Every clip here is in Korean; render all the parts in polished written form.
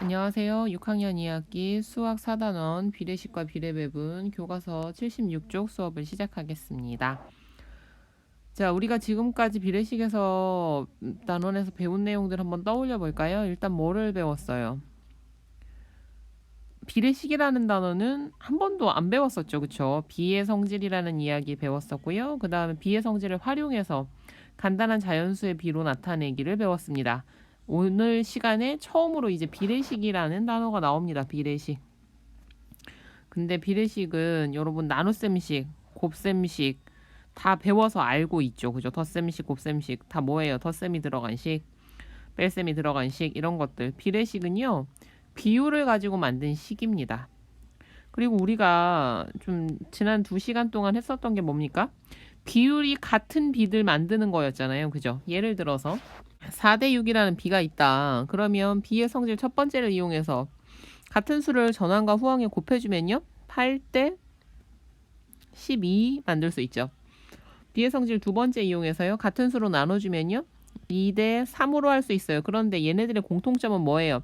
안녕하세요. 6학년 2학기 수학 4단원 비례식과 비례배분 교과서 76쪽 수업을 시작하겠습니다. 자, 우리가 지금까지 비례식에서 단원에서 배운 내용들 한번 떠올려 볼까요? 일단 뭐를 배웠어요? 비례식이라는 단어는 한 번도 안 배웠었죠. 그쵸? 비의 성질이라는 이야기 배웠었고요. 그 다음에 비의 성질을 활용해서 간단한 자연수의 비로 나타내기를 배웠습니다. 오늘 시간에 처음으로 이제 비례식이라는 단어가 나옵니다. 비례식. 근데 비례식은 여러분 나눗셈식, 곱셈식 다 배워서 알고 있죠. 그죠? 덧셈식, 곱셈식 다 뭐예요? 덧셈이 들어간 식, 뺄셈이 들어간 식 이런 것들. 비례식은요. 비율을 가지고 만든 식입니다. 그리고 우리가 좀 지난 2시간 동안 했었던 게 뭡니까? 비율이 같은 비들 만드는 거였잖아요. 그죠? 예를 들어서 4대 6이라는 비가 있다. 그러면 비의 성질 첫 번째를 이용해서 같은 수를 전항과 후항에 곱해주면요. 8대 12 만들 수 있죠. 비의 성질 두 번째 이용해서요. 같은 수로 나눠주면요. 2대 3으로 할 수 있어요. 그런데 얘네들의 공통점은 뭐예요?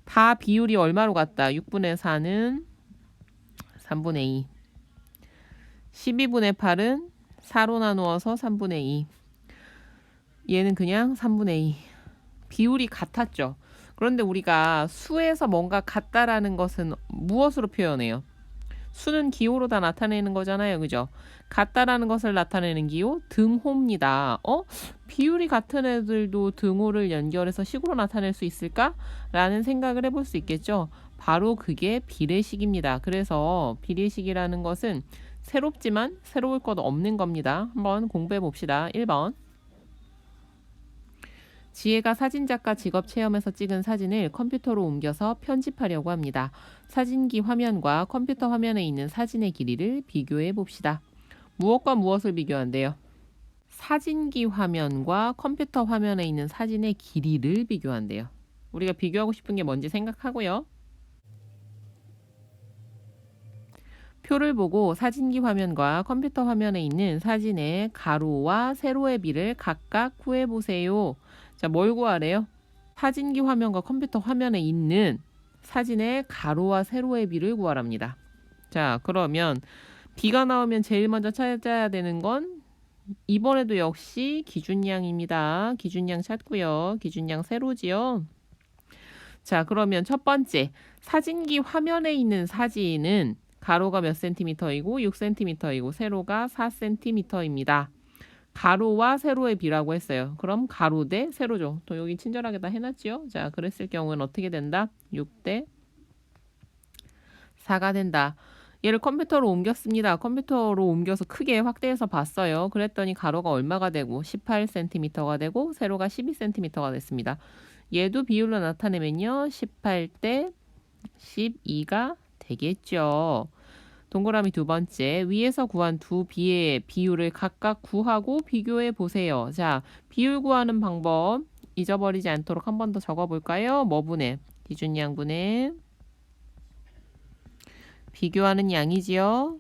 다 비율이 얼마로 같다? 6분의 4는 3분의 2. 12분의 8은 4로 나누어서 3분의 2. 얘는 그냥 3분의 2. 비율이 같았죠. 그런데 우리가 수에서 뭔가 같다라는 것은 무엇으로 표현해요? 수는 기호로 다 나타내는 거잖아요. 그죠? 같다라는 것을 나타내는 기호 등호입니다. 비율이 같은 애들도 등호를 연결해서 식으로 나타낼 수 있을까? 라는 생각을 해볼 수 있겠죠. 바로 그게 비례식입니다. 그래서 비례식이라는 것은 새롭지만 새로울 것 없는 겁니다. 한번 공부해 봅시다. 1번. 지혜가 사진작가 직업 체험에서 찍은 사진을 컴퓨터로 옮겨서 편집하려고 합니다. 사진기 화면과 컴퓨터 화면에 있는 사진의 길이를 비교해 봅시다. 무엇과 무엇을 비교한대요? 사진기 화면과 컴퓨터 화면에 있는 사진의 길이를 비교한대요. 우리가 비교하고 싶은 게 뭔지 생각하고요. 표를 보고 사진기 화면과 컴퓨터 화면에 있는 사진의 가로와 세로의 비를 각각 구해보세요. 자, 뭘 구하래요? 사진기 화면과 컴퓨터 화면에 있는 사진의 가로와 세로의 비를 구하랍니다. 자, 그러면 비가 나오면 제일 먼저 찾아야 되는 건 이번에도 역시 기준량입니다. 기준량 찾고요. 기준량 세로지요. 자, 그러면 첫 번째 사진기 화면에 있는 사진은 가로가 몇 센티미터이고 6cm이고 세로가 4cm입니다. 가로와 세로의 비라고 했어요. 그럼 가로 대 세로죠. 또 여기 친절하게 다 해놨지요. 자, 그랬을 경우는 어떻게 된다? 6대 4가 된다. 얘를 컴퓨터로 옮겼습니다. 컴퓨터로 옮겨서 크게 확대해서 봤어요. 그랬더니 가로가 얼마가 되고 18cm가 되고 세로가 12cm가 됐습니다. 얘도 비율로 나타내면요. 18대 12가 되겠죠. 동그라미 두 번째, 위에서 구한 두 비의 비율을 각각 구하고 비교해 보세요. 자, 비율 구하는 방법 잊어버리지 않도록 한 번 더 적어볼까요? 뭐 분해? 기준양분의 비교하는 양이지요.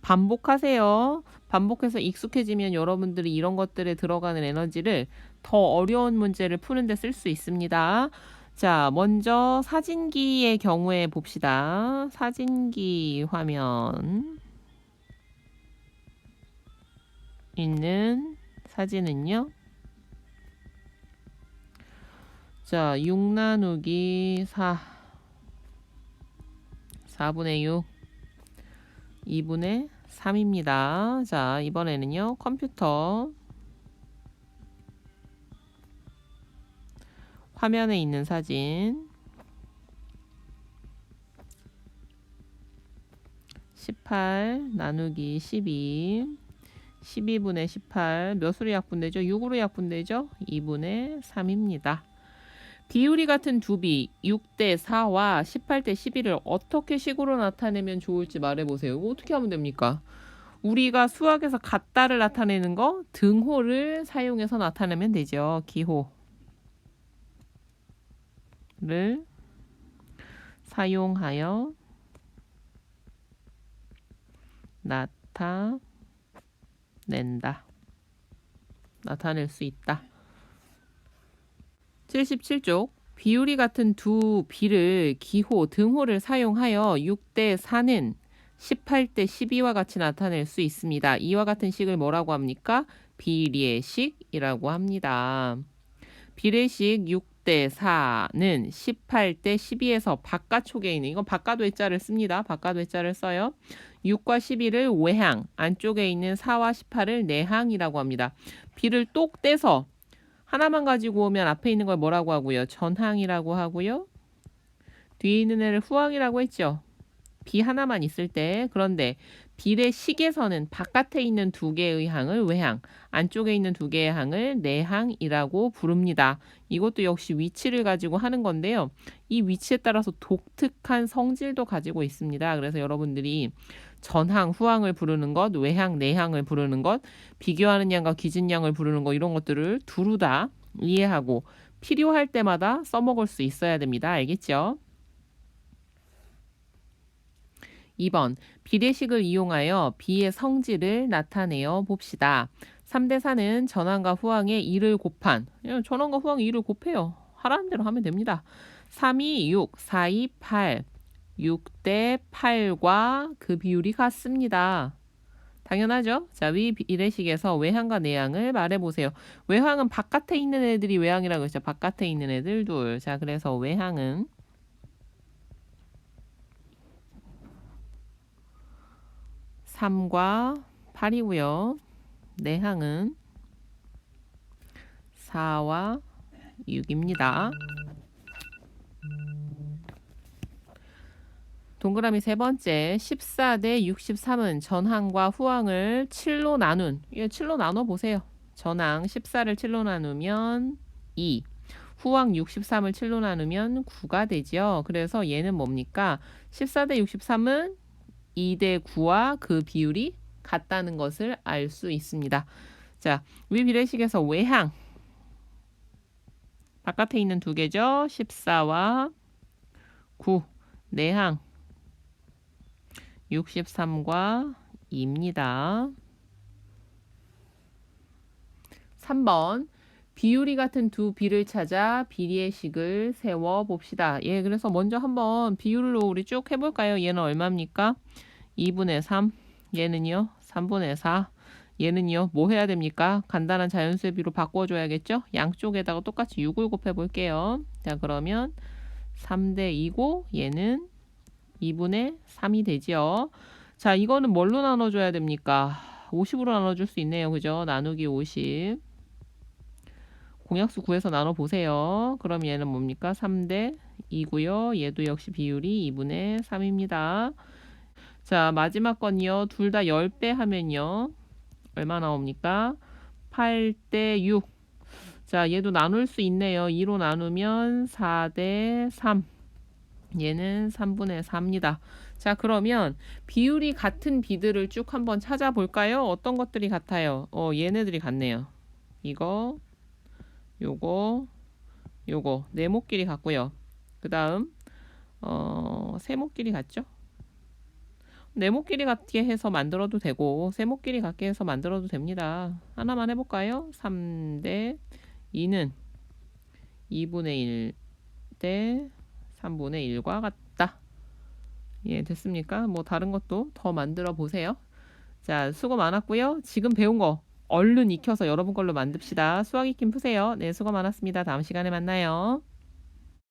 반복하세요. 반복해서 익숙해지면 여러분들이 이런 것들에 들어가는 에너지를 더 어려운 문제를 푸는데 쓸 수 있습니다. 자, 먼저 사진기의 경우에 봅시다. 사진기 화면 있는 사진은요. 자, 6 나누기 4. 4분의 6. 2분의 3입니다. 자, 이번에는요. 컴퓨터 화면에 있는 사진 18 나누기 12 12분의 18 몇으로 약분되죠? 6으로 약분되죠? 2분의 3입니다. 비율이 같은 두 비 6대 4와 18대 12를 어떻게 식으로 나타내면 좋을지 말해보세요. 이거 어떻게 하면 됩니까? 우리가 수학에서 같다를 나타내는 거 등호를 사용해서 나타내면 되죠. 기호를 사용하여 나타낼 수 있다. 77쪽. 비율이 같은 두 비를 기호, 등호를 사용하여 6대 4는 18대 12와 같이 나타낼 수 있습니다. 이와 같은 식을 뭐라고 합니까? 비례식이라고 합니다. 비례식 6대 4는 18대 12에서 바깥쪽에 있는, 이건 바깥 외자를 씁니다. 바깥 외자를 써요. 6과 12를 외항, 안쪽에 있는 4와 18을 내항이라고 합니다. 비를 똑 떼서 하나만 가지고 오면 앞에 있는 걸 뭐라고 하고요? 전항이라고 하고요. 뒤에 있는 애를 후항이라고 했죠. 비 하나만 있을 때. 그런데 비례식에서는 바깥에 있는 두 개의 항을 외항, 안쪽에 있는 두 개의 항을 내항이라고 부릅니다. 이것도 역시 위치를 가지고 하는 건데요. 이 위치에 따라서 독특한 성질도 가지고 있습니다. 그래서 여러분들이 전항, 후항을 부르는 것, 외항, 내항을 부르는 것, 비교하는 양과 기진 양을 부르는 것, 이런 것들을 두루 다 이해하고 필요할 때마다 써먹을 수 있어야 됩니다. 알겠죠? 2번, 비례식을 이용하여 비의 성질을 나타내어 봅시다. 3대 4는 전항과 후항의 2를 곱한, 전항과 후항의 2를 곱해요. 하라는 대로 하면 됩니다. 3이 6, 4이 8, 6대 8과 그 비율이 같습니다. 당연하죠? 자, 위 비례식에서 외항과 내항을 말해보세요. 외항은 바깥에 있는 애들이 외항이라고 했죠. 바깥에 있는 애들 둘. 자, 그래서 외항은 3과 8이고요. 내항은 4와 6입니다. 동그라미 세 번째, 14대 63은 전항과 후항을 7로 나눈, 7로 나눠 보세요. 전항 14를 7로 나누면 2, 후항 63을 7로 나누면 9가 되죠. 그래서 얘는 뭡니까? 14대 63은 2대 9와 그 비율이 같다는 것을 알 수 있습니다. 자, 위 비례식에서 외항, 바깥에 있는 두 개죠. 14와 9, 내항 63과 2입니다. 3번, 비율이 같은 두 비를 찾아 비례식을 세워 봅시다. 예, 그래서 먼저 한번 비율로 우리 쭉 해볼까요? 얘는 얼마입니까? 2분의 3, 얘는요 3분의 4, 얘는요 뭐 해야 됩니까? 간단한 자연수의 비로 바꿔줘야겠죠? 양쪽에다가 똑같이 6을 곱해볼게요. 자, 그러면 3대 2고 얘는 2분의 3이 되죠. 자, 이거는 뭘로 나눠줘야 됩니까? 50으로 나눠줄 수 있네요. 그죠? 나누기 50. 공약수 구해서 나눠보세요. 그럼 얘는 뭡니까? 3대 2고요. 얘도 역시 비율이 2분의 3입니다. 자, 마지막 건요. 둘 다 10배 하면요. 얼마 나옵니까? 8대 6. 자, 얘도 나눌 수 있네요. 2로 나누면 4대 3. 얘는 3분의 4입니다. 자, 그러면 비율이 같은 비들을 쭉 한번 찾아볼까요? 어떤 것들이 같아요? 얘네들이 같네요. 이거, 요거, 요거. 네모끼리 같고요. 그 다음 세모끼리 같죠? 네모끼리 같게 해서 만들어도 되고 세모끼리 같게 해서 만들어도 됩니다. 하나만 해볼까요? 3대 2는 2분의 1 대 3분의 1과 같다. 예, 됐습니까? 뭐 다른 것도 더 만들어 보세요. 자, 수고 많았고요. 지금 배운 거 얼른 익혀서 여러분 걸로 만듭시다. 수학 익힘 푸세요. 네, 수고 많았습니다. 다음 시간에 만나요.